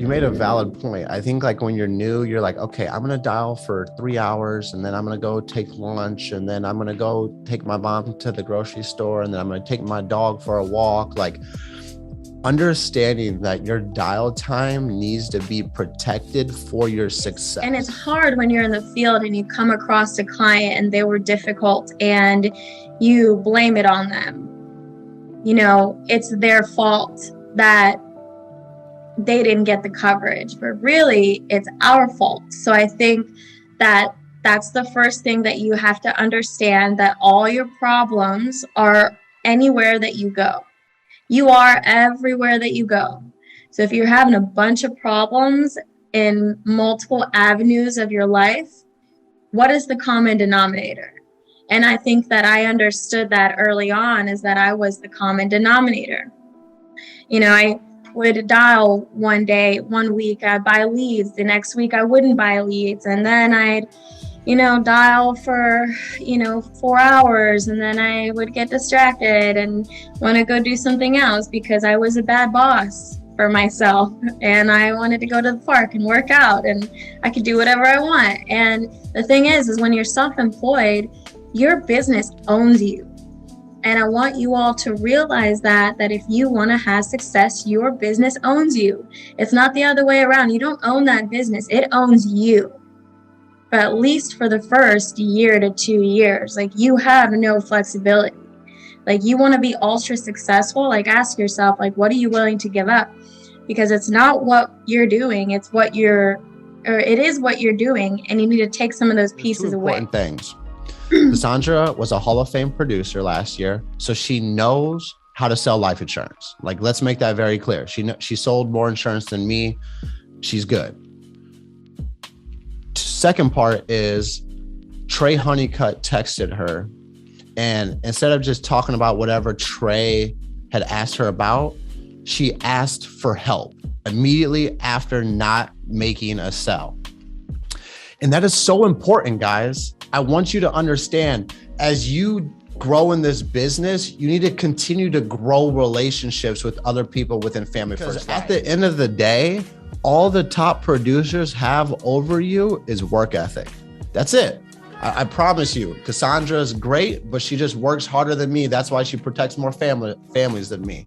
You made a valid point. I think like when you're new, you're like, okay, I'm going to dial for 3 hours and then I'm going to go take lunch and then I'm going to go take my mom to the grocery store and then I'm going to take my dog for a walk. Like understanding that your dial time needs to be protected for your success. And it's hard when you're in the field and you come across a client and they were difficult and you blame it on them. You know, it's their fault that they didn't get the coverage, but really it's our fault. So I think that that's the first thing that you have to understand, that all your problems are anywhere that you go. You are everywhere that you go. So if you're having a bunch of problems in multiple avenues of your life, what is the common denominator? And I think that I understood that early on, is that I was the common denominator. You know, I would dial one day, 1 week I'd buy leads, the next week I wouldn't buy leads, and then I'd dial for 4 hours, and then I would get distracted and want to go do something else because I was a bad boss for myself and I wanted to go to the park and work out and I could do whatever I want. And the thing is when you're self-employed, your business owns you. And I want you all to realize that if you want to have success, your business owns you. It's not the other way around. You don't own that business. It owns you. But at least for the first year to 2 years, like you have no flexibility. Like you want to be ultra successful, like ask yourself, like, what are you willing to give up? Because it's not what you're doing, it is what you're doing, and you need to take some of those pieces away. Important things. Cassandra was a Hall of Fame producer last year, so she knows how to sell life insurance. Like, let's make that very clear. She sold more insurance than me. She's good. Second part is Trey Honeycutt texted her, and instead of just talking about whatever Trey had asked her about, she asked for help immediately after not making a sell. And that is so important, guys. I want you to understand, as you grow in this business, you need to continue to grow relationships with other people within Family First. At the end of the day, all the top producers have over you is work ethic. That's it. I promise you, Cassandra is great, but she just works harder than me. That's why she protects more families than me.